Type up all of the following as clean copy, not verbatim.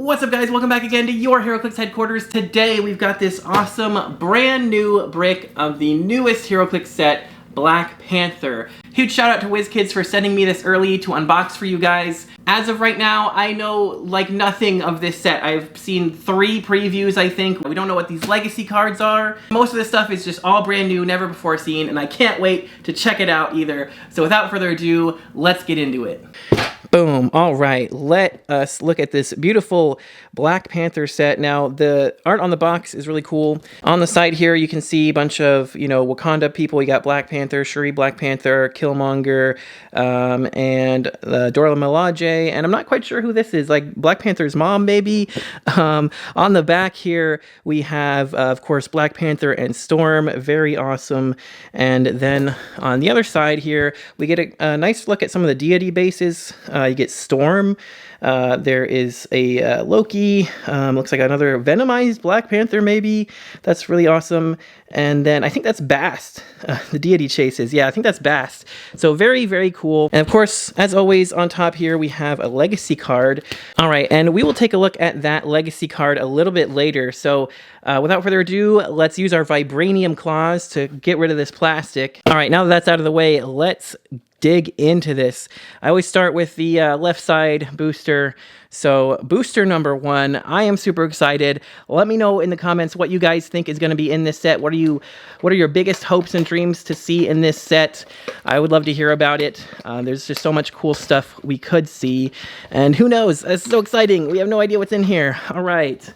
What's up, guys? Welcome back again to your Heroclix headquarters. Today we've got this awesome brand new brick of the newest Heroclix set, Black Panther. Huge shout out to WizKids for sending me this early to unbox for you guys. As of right now, I know like nothing of this set. I've seen 3 previews, I think. We don't know what these legacy cards are. Most of this stuff is just all brand new, never before seen, and I can't wait to check it out either. So without further ado, let's get into it. Boom. All right, let us look at this beautiful Black Panther set. Now, the art on the box is really cool. On the side here, you can see a bunch of, Wakanda people. You got Black Panther, Shuri Black Panther, Killmonger, and Dora Milaje, and I'm not quite sure who this is, like Black Panther's mom, maybe. On the back here, we have, of course, Black Panther and Storm. Very awesome. And then on the other side here, we get a nice look at some of the deity bases. You get Storm. There is a Loki. Looks like another Venomized Black Panther, maybe. That's really awesome. And then I think that's Bast. The deity chases. Yeah, I think that's Bast. So very, very cool. And of course, as always, on top here, we have a legacy card. All right, and we will take a look at that legacy card a little bit later. So without further ado, let's use our vibranium claws to get rid of this plastic. All right, now that that's out of the way, let's dig into this. I always start with the left side booster. So booster number 1, I am super excited. Let me know in the comments what you guys think is going to be in this set. What are your biggest hopes and dreams to see in this set? I would love to hear about it. There's just so much cool stuff we could see. And who knows? It's so exciting. We have no idea what's in here. All right.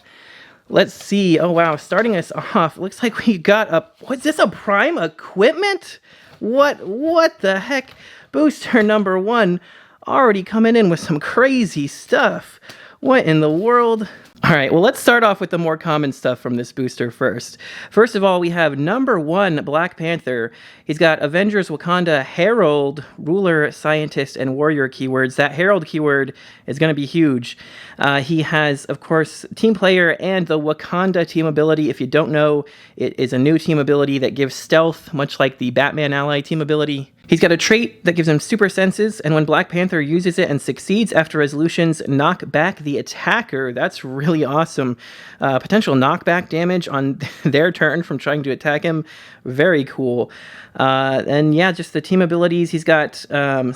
Let's see. Oh, wow. Starting us off, looks like we got what's this, a Prime Equipment? What the heck? Booster number 1 already coming in with some crazy stuff. What in the world? All right, well, let's start off with the more common stuff from this booster first. First of all, we have number 1 Black Panther. He's got Avengers Wakanda Herald, Ruler, Scientist, and Warrior keywords. That Herald keyword is going to be huge. He has, of course, Team Player and the Wakanda team ability. If you don't know, it is a new team ability that gives stealth, much like the Batman ally team ability. He's got a trait that gives him super senses, and when Black Panther uses it and succeeds after resolutions, knock back the attacker. That's really awesome. Potential knockback damage on their turn from trying to attack him. Very cool. And yeah, just the team abilities. He's got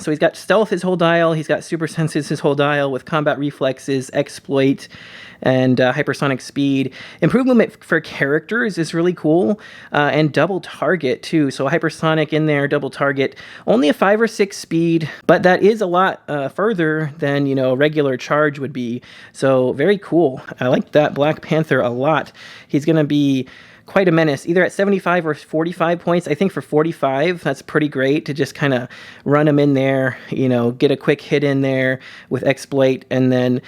he's got stealth his whole dial. He's got super senses his whole dial with combat reflexes, exploit, and hypersonic speed. Improved movement for characters is really cool, and double target too. So hypersonic in there, double target. Only a 5 or 6 speed, but that is a lot further than regular charge would be. So very cool. I like that Black Panther a lot. He's gonna be quite a menace, either at 75 or 45 points. I think for 45, that's pretty great to just kind of run him in there, get a quick hit in there with exploit, and then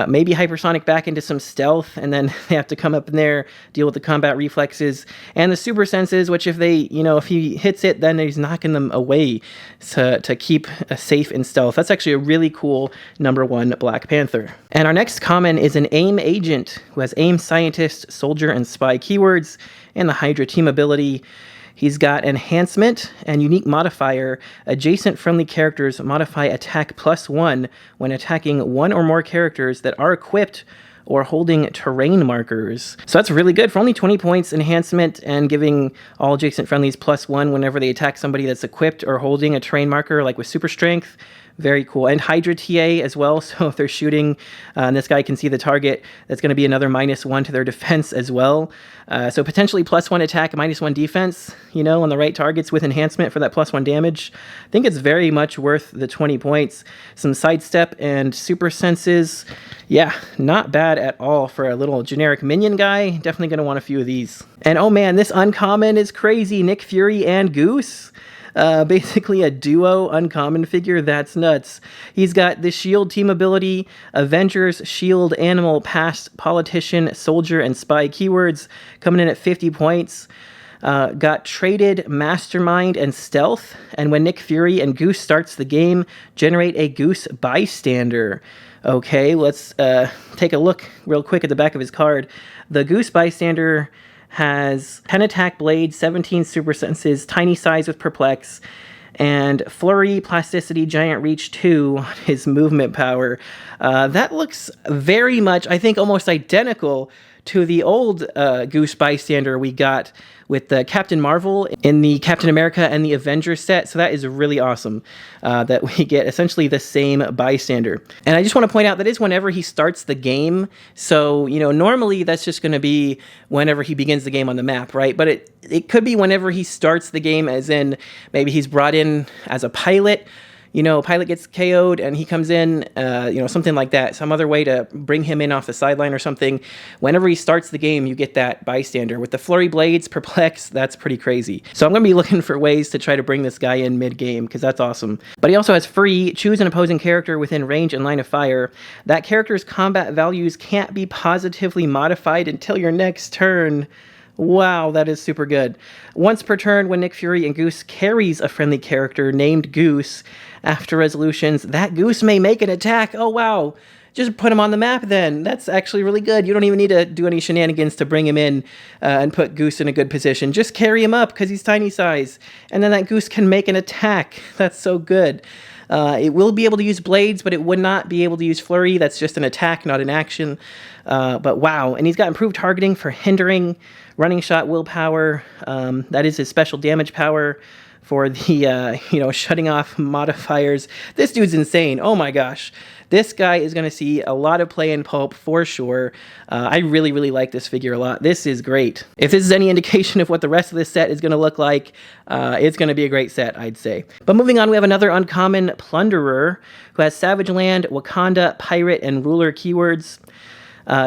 maybe hypersonic back into some stealth, and then they have to come up in there, deal with the combat reflexes and the super senses, which if he hits it, then he's knocking them away to keep safe in stealth. That's actually a really cool number 1 Black Panther. And our next common is an AIM agent who has AIM Scientist, Soldier, and Spy keywords, and the Hydra team ability. He's got enhancement and unique modifier. Adjacent friendly characters modify attack +1 when attacking 1 or more characters that are equipped or holding terrain markers. So that's really good. For only 20 points, enhancement and giving all adjacent friendlies +1 whenever they attack somebody that's equipped or holding a terrain marker, like with super strength. Very cool. And Hydra TA as well, so if they're shooting and this guy can see the target, that's going to be another -1 to their defense as well. So potentially +1 attack, -1 defense, on the right targets with enhancement for that +1 damage. I think it's very much worth the 20 points. Some sidestep and super senses. Yeah, not bad at all for a little generic minion guy. Definitely going to want a few of these. And oh man, this uncommon is crazy. Nick Fury and Goose. Basically a duo uncommon figure. That's nuts. He's got the Shield team ability, Avengers, Shield, Animal, Past, Politician, Soldier, and Spy keywords, coming in at 50 points. Got traded Mastermind and Stealth, and when Nick Fury and Goose starts the game, generate a Goose Bystander. Okay, let's take a look real quick at the back of his card. The Goose Bystander has 10 attack blades, 17 super senses, tiny size with perplex, And Flurry, Plasticity, Giant Reach 2, his movement power. That looks very much, I think, almost identical to the old Goose bystander we got with the Captain Marvel in the Captain America and the Avengers set. So that is really awesome that we get essentially the same bystander. And I just want to point out that is whenever he starts the game. So, you know, normally that's just going to be whenever he begins the game on the map, right? But it could be whenever he starts the game, as in maybe he's brought in as a pilot. You know, pilot gets KO'd and he comes in, you know, something like that. Some other way to bring him in off the sideline or something. Whenever he starts the game, you get that bystander. With the Flurry Blades, Perplex, that's pretty crazy. So I'm going to be looking for ways to try to bring this guy in mid-game, because that's awesome. But he also has Free, choose an opposing character within range and line of fire. That character's combat values can't be positively modified until your next turn. Wow, that is super good. Once per turn, when Nick Fury and Goose carries a friendly character named Goose, after resolutions, that Goose may make an attack. Oh, wow. Just put him on the map then. That's actually really good. You don't even need to do any shenanigans to bring him in and put Goose in a good position. Just carry him up because he's tiny size. And then that Goose can make an attack. That's so good. It will be able to use blades, but it would not be able to use flurry. That's just an attack, not an action. But wow. And he's got improved targeting for hindering, running shot willpower. That is his special damage power for the, you know, shutting off modifiers. This dude's insane. Oh my gosh. This guy is going to see a lot of play in Pulp for sure. I really, really like this figure a lot. This is great. If this is any indication of what the rest of this set is going to look like, it's going to be a great set, I'd say. But moving on, we have another uncommon Plunderer who has Savage Land, Wakanda, Pirate, and Ruler keywords.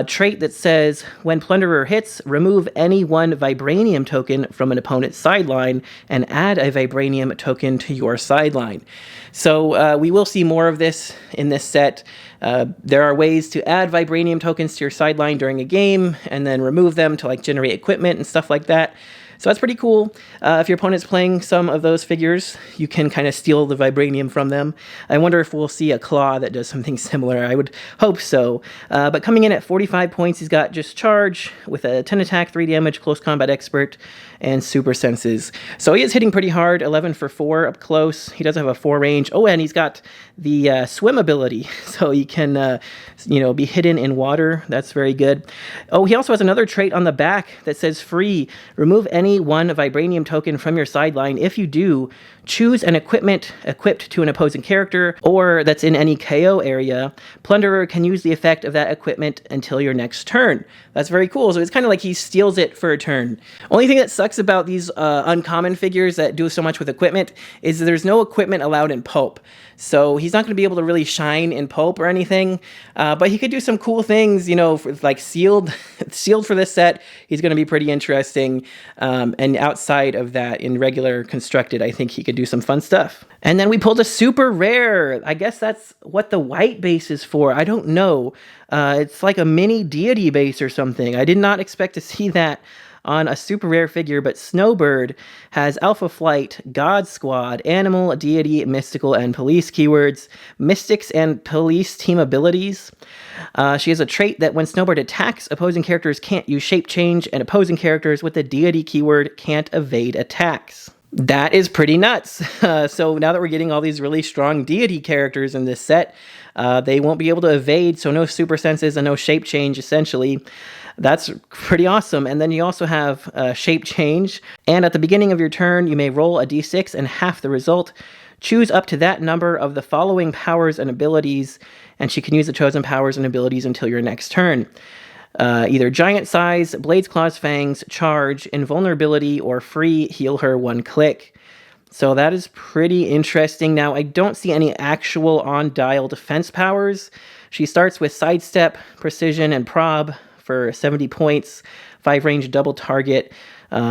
Trait that says, when Plunderer hits, remove any one Vibranium token from an opponent's sideline and add a Vibranium token to your sideline. So we will see more of this in this set. There are ways to add Vibranium tokens to your sideline during a game and then remove them to like generate equipment and stuff like that. So that's pretty cool. If your opponent's playing some of those figures, you can kind of steal the Vibranium from them. I wonder if we'll see a Claw that does something similar. I would hope so. But coming in at 45 points, he's got just Charge with a 10 attack, 3 damage, Close Combat Expert, and Super Senses. So he is hitting pretty hard, 11 for 4 up close. He does have a 4 range. Oh, and he's got the Swim ability, so he can, you know, be hidden in water. That's very good. Oh, he also has another trait on the back that says free. Remove any one Vibranium token from your sideline. If you do, choose an equipment equipped to an opposing character or that's in any KO area. Plunderer can use the effect of that equipment until your next turn. That's very cool. So it's kind of like he steals it for a turn. Only thing that sucks about these uncommon figures that do so much with equipment is that there's no equipment allowed in Pulp. So he's not going to be able to really shine in Pulp or anything, but he could do some cool things, you know, for, like sealed for this set. He's going to be pretty interesting. And outside of that, in regular constructed, I think he could do some fun stuff. And then we pulled a super rare. I guess that's what the white base is for. I don't know. It's like a mini deity base or something. I did not expect to see that on a super rare figure, but Snowbird has Alpha Flight, God Squad, Animal, Deity, Mystical, and Police keywords, Mystics and Police team abilities. She has a trait that when Snowbird attacks, opposing characters can't use Shape Change, and opposing characters with the Deity keyword can't evade attacks. That is pretty nuts. So now that we're getting all these really strong Deity characters in this set, they won't be able to evade, so no Super Senses and no Shape Change, essentially. That's pretty awesome. And then you also have Shape Change. And at the beginning of your turn, you may roll a d6 and half the result. Choose up to that number of the following powers and abilities, and she can use the chosen powers and abilities until your next turn. Either Giant Size, Blades, Claws, Fangs, Charge, Invulnerability, or Free, heal her 1 click. So that is pretty interesting. Now, I don't see any actual on-dial defense powers. She starts with Sidestep, Precision, and Prob for 70 points, 5 range double target,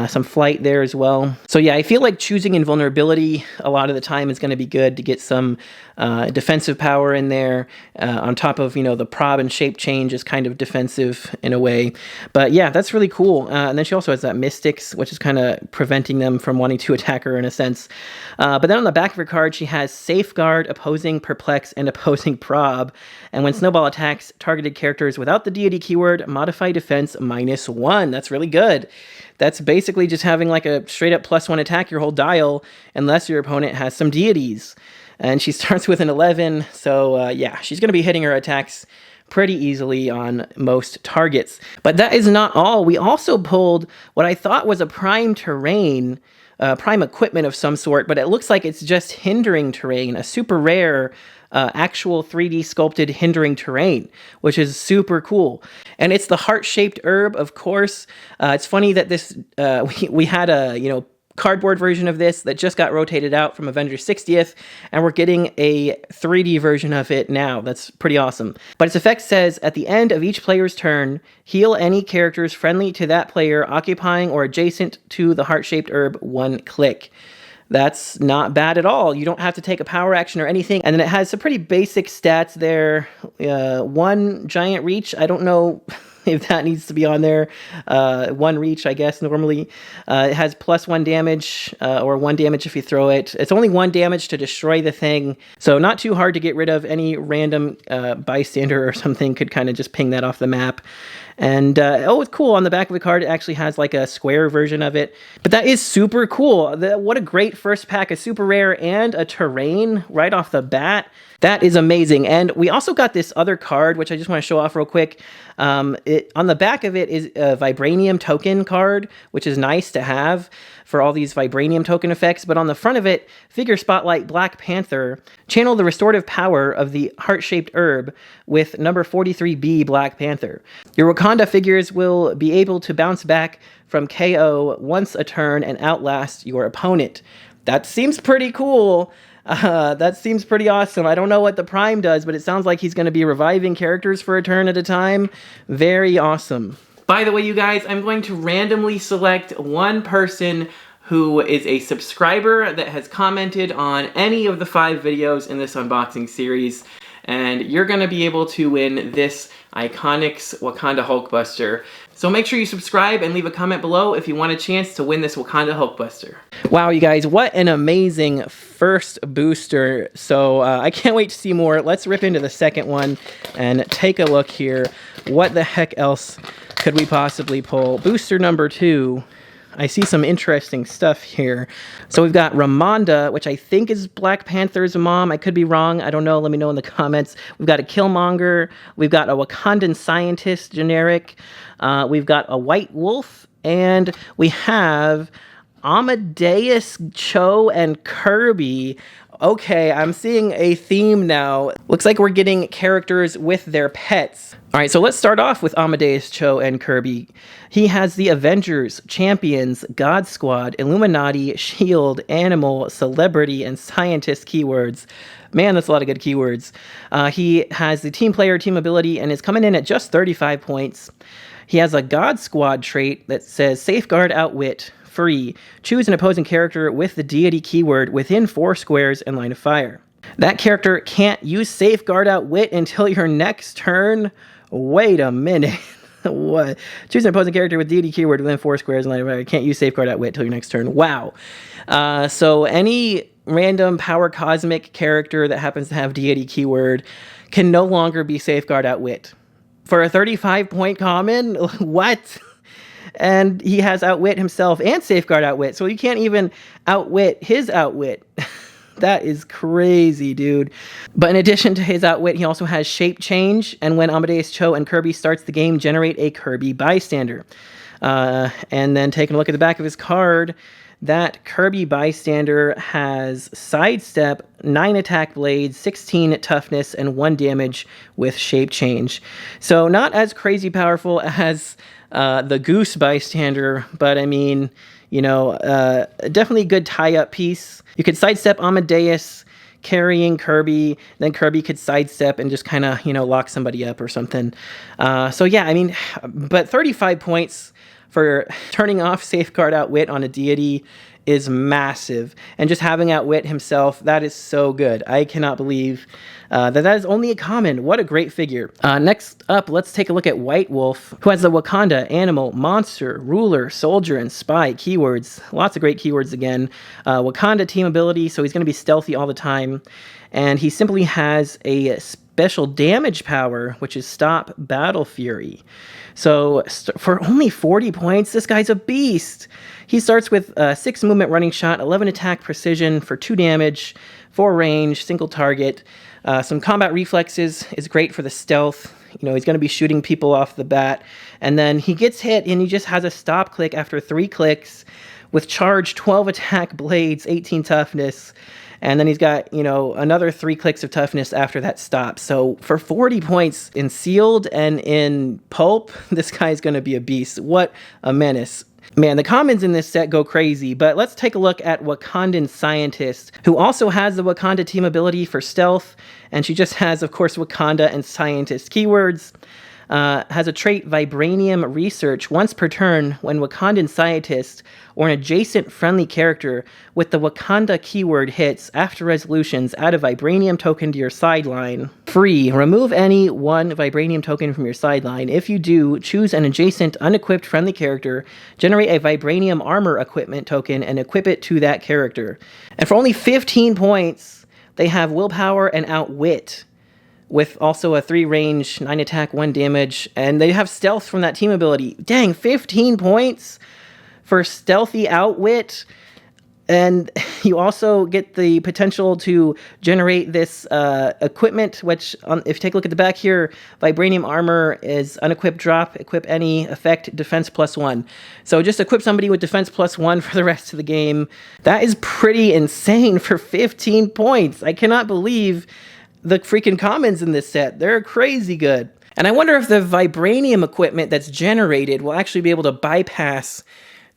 some flight there as well. So yeah, I feel like choosing Invulnerability a lot of the time is going to be good to get some defensive power in there, on top of, you know, the Prob and Shape Change is kind of defensive in a way. But yeah, that's really cool. And then she also has that Mystics, which is kind of preventing them from wanting to attack her in a sense. But then on the back of her card, she has Safeguard, Opposing Perplex, and Opposing Prob. And when Snowball attacks targeted characters without the Deity keyword, modify defense -1. That's really good. That's basically just having like a straight up +1 attack your whole dial, unless your opponent has some deities. And she starts with an 11, so yeah, she's going to be hitting her attacks pretty easily on most targets. But that is not all. We also pulled what I thought was a prime terrain, prime equipment of some sort, but it looks like it's just hindering terrain, a super rare actual 3D sculpted hindering terrain, which is super cool. And it's the HeartShaped Herb, of course. It's funny that this we had a cardboard version of this that just got rotated out from Avengers 60th, and we're getting a 3D version of it now. That's pretty awesome. But its effect says, at the end of each player's turn, heal any characters friendly to that player occupying or adjacent to the heart-shaped herb 1 click. That's not bad at all. You don't have to take a power action or anything. And then it has some pretty basic stats there. 1 giant reach. I don't know if that needs to be on there. 1 reach, I guess, normally. It has +1 damage, or 1 damage if you throw it. It's only 1 damage to destroy the thing, so not too hard to get rid of. Any random bystander or something could kind of just ping that off the map. And, oh, it's cool. On the back of the card, it actually has like a square version of it. But that is super cool. What a great first pack, a super rare and a terrain right off the bat. That is amazing. And we also got this other card, which I just want to show off real quick. On the back of it is a Vibranium token card, which is nice to have for all these Vibranium token effects. But on the front of it, figure spotlight Black Panther. Channel the restorative power of the heart-shaped herb with number 43B Black Panther. Your Wakanda figures will be able to bounce back from KO once a turn and outlast your opponent. That seems pretty cool. That seems pretty awesome. I don't know what the Prime does, but it sounds like he's going to be reviving characters for a turn at a time. Very awesome. By the way, you guys, I'm going to randomly select one person who is a subscriber that has commented on any of the 5 videos in this unboxing series, and you're going to be able to win this Iconics Wakanda Hulkbuster. So make sure you subscribe and leave a comment below if you want a chance to win this Wakanda Hulkbuster. Wow, you guys, what an amazing first booster. So I can't wait to see more. Let's rip into the second one and take a look here. What the heck else could we possibly pull? Booster number 2. I see some interesting stuff here. So we've got Randa, which I think is Black Panther's mom. I could be wrong. I don't know. Let me know in the comments. We've got a Killmonger. We've got a Condense Scientist generic. We've got a White Wolf. And we have Amadeus, Cho, and Kirby. Okay, I'm seeing a theme now. Looks like we're getting characters with their pets. All right, so let's start off with Amadeus, Cho, and Kirby. He has the Avengers, Champions, God Squad, Illuminati, Shield, Animal, Celebrity, and Scientist keywords. Man, that's a lot of good keywords. He has the Team Player, Team Ability, and is coming in at just 35 points. He has a God Squad trait that says Safeguard Outwit. Free. Choose an opposing character with the deity keyword within 4 squares and line of fire. That character can't use Safeguard Outwit until your next turn. Wait a minute. What? Choose an opposing character with deity keyword within 4 squares and line of fire. Can't use Safeguard Outwit until your next turn. Wow. So any random power cosmic character that happens to have deity keyword can no longer be Safeguard Outwit. For a 35-point common? What? And he has Outwit himself and Safeguard Outwit, so you can't even outwit his Outwit. That is crazy, dude. But in addition to his Outwit, he also has Shape Change, and when Amadeus, Cho, and Kirby starts the game, generate a Kirby bystander. And then taking a look at the back of his card, that Kirby bystander has Sidestep, 9 attack blades, 16 toughness, and 1 damage with Shape Change. So not as crazy powerful as the Goose bystander, but I mean, definitely a good tie-up piece. You could sidestep Amadeus carrying Kirby, then Kirby could sidestep and just kind of, lock somebody up or something. So yeah, I mean, but 35 points for turning off Safeguard Outwit on a deity is massive. And just having Outwit himself, that is so good. I cannot believe that is only a common. What a great figure. Next up, let's take a look at White Wolf, who has the Wakanda, Animal, Monster, Ruler, Soldier, and Spy keywords. Lots of great keywords again. Wakanda team ability, so he's going to be stealthy all the time. And he simply has a special damage power, which is Stop Battle Fury. So for only 40 points, this guy's a beast. He starts with 6 movement running shot, 11 attack precision for 2 damage, 4 range, single target. Some combat reflexes is great for the stealth. You know, he's going to be shooting people off the bat. And then he gets hit and he just has a stop click after 3 clicks with charge, 12 attack blades, 18 toughness. And then he's got, you know, another 3 clicks of toughness after that stop. So for 40 points in sealed and in pulp, this guy's going to be a beast. What a menace. Man, the commons in this set go crazy, but let's take a look at Condense Scientist, who also has the Wakanda team ability for stealth, and she just has, of course, Wakanda and Scientist keywords. Has a trait Vibranium Research once per turn when Wakandan Scientist or an adjacent friendly character with the Wakanda keyword hits after resolutions, add a Vibranium token to your sideline. Free. Remove any 1 Vibranium token from your sideline. If you do, choose an adjacent unequipped friendly character, generate a Vibranium Armor equipment token, and equip it to that character. And for only 15 points, they have Willpower and Outwit, with also a 3 range, 9 attack, 1 damage, and they have stealth from that team ability. Dang, 15 points for stealthy outwit, and you also get the potential to generate this equipment, which, if you take a look at the back here, Vibranium Armor is unequipped drop, equip any, effect, defense +1. So just equip somebody with defense +1 for the rest of the game. That is pretty insane for 15 points. I cannot believe the freaking commons in this set. They're crazy good. And I wonder if the Vibranium equipment that's generated will actually be able to bypass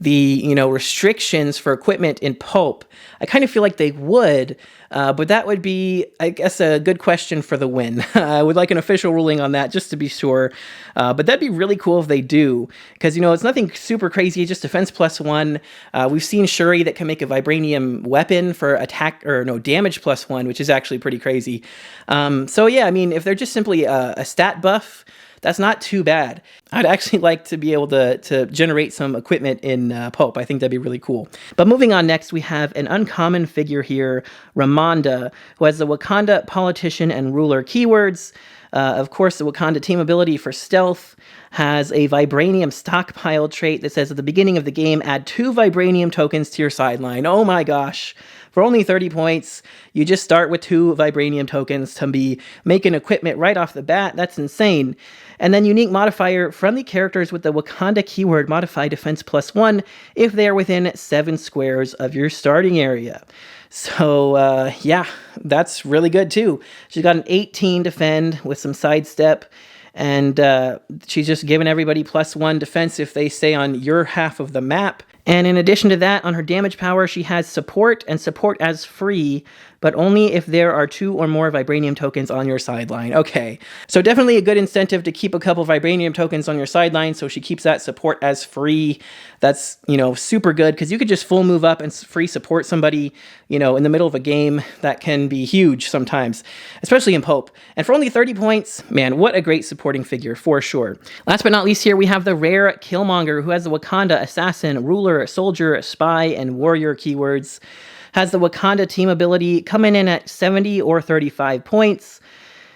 the, you know, restrictions for equipment in pulp. I kind of feel like they would, but that would be, I guess, a good question for the win. I would like an official ruling on that just to be sure. But that'd be really cool if they do, because, you know, it's nothing super crazy, just defense +1. We've seen Shuri that can make a Vibranium weapon for attack, or no, damage +1, which is actually pretty crazy. So yeah, I mean, if they're just simply a stat buff, that's not too bad. I'd actually like to be able to generate some equipment in pulp. I think that'd be really cool. But moving on, next we have an uncommon figure here, Randa, who has the Wakanda politician and ruler keywords. Of course, the Wakanda team ability for stealth, has a Vibranium stockpile trait that says at the beginning of the game, add 2 Vibranium tokens to your sideline. Oh my gosh. For only 30 points, you just start with 2 Vibranium tokens to be making equipment right off the bat. That's insane. And then unique modifier, friendly characters with the Wakanda keyword modify defense +1 if they are within 7 squares of your starting area. So, yeah, that's really good too. She's got an 18 defend with some sidestep, and she's just giving everybody +1 defense if they stay on your half of the map. And in addition to that, on her damage power, she has support and support as free, but only if there are 2 or more Vibranium tokens on your sideline. Okay, so definitely a good incentive to keep a couple Vibranium tokens on your sideline, so she keeps that support as free. That's, you know, super good, because you could just full move up and free support somebody, you know, in the middle of a game. That can be huge sometimes, especially in Pope. And for only 30 points, man, what a great supporting figure, for sure. Last but not least here, we have the rare Killmonger, who has the Wakanda assassin, ruler, soldier, spy, and warrior keywords. Has the Wakanda team ability coming in at 70 or 35 points.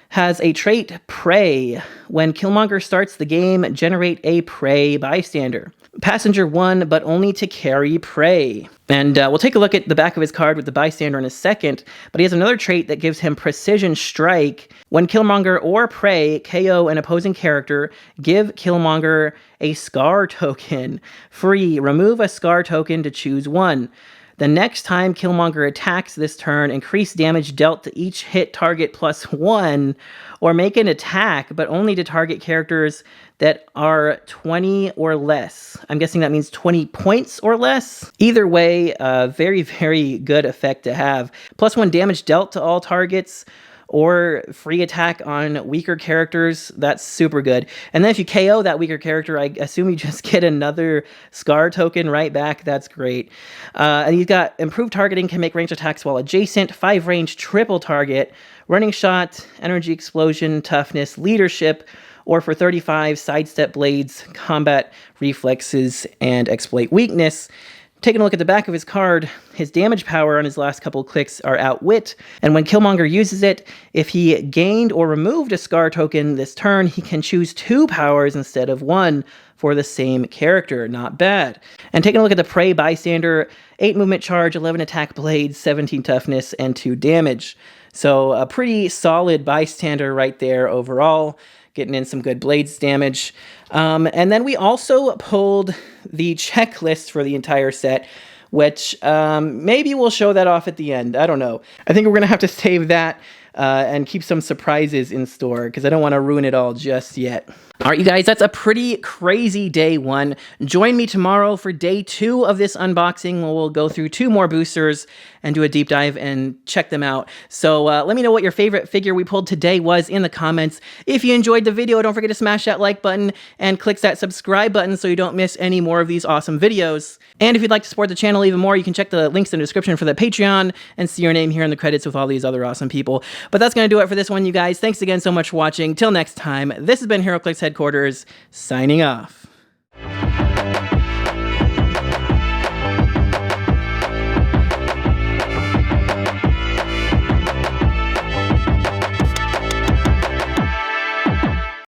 Has a trait, Prey. When Killmonger starts the game, generate a Prey bystander. Passenger 1, but only to carry Prey. And we'll take a look at the back of his card with the bystander in a second, but he has another trait that gives him Precision Strike. When Killmonger or Prey KO an opposing character, give Killmonger a Scar token. Free. Remove a Scar token to choose 1. The next time Killmonger attacks this turn, increase damage dealt to each hit target +1, or make an attack, but only to target characters that are 20 or less. I'm guessing that means 20 points or less. Either way, very, very good effect to have. +1 damage dealt to all targets, or free attack on weaker characters. That's super good. And then if you KO that weaker character, I assume you just get another Scar token right back. That's great. And he's got improved targeting, can make range attacks while adjacent, 5 range triple target, running shot, energy explosion, toughness, leadership, or for 35, sidestep blades, combat reflexes, and exploit weakness. Taking a look at the back of his card, his damage power on his last couple clicks are Outwit, and when Killmonger uses it, if he gained or removed a Scar token this turn, he can choose 2 powers instead of 1 for the same character. Not bad. And taking a look at the Prey Bystander, 8 movement charge, 11 attack blades, 17 toughness, and 2 damage. So a pretty solid Bystander right there overall, getting in some good blades damage. And then we also pulled the checklist for the entire set, which maybe we'll show that off at the end. I don't know. I think we're going to have to save that and keep some surprises in store because I don't want to ruin it all just yet. All right, you guys, that's a pretty crazy day 1. Join me tomorrow for day 2 of this unboxing where we'll go through 2 more boosters and do a deep dive and check them out. So let me know what your favorite figure we pulled today was in the comments. If you enjoyed the video, don't forget to smash that like button and click that subscribe button so you don't miss any more of these awesome videos. And if you'd like to support the channel even more, you can check the links in the description for the Patreon and see your name here in the credits with all these other awesome people. But that's going to do it for this one, you guys. Thanks again so much for watching. Till next time, this has been Heroclix Headquarters, signing off.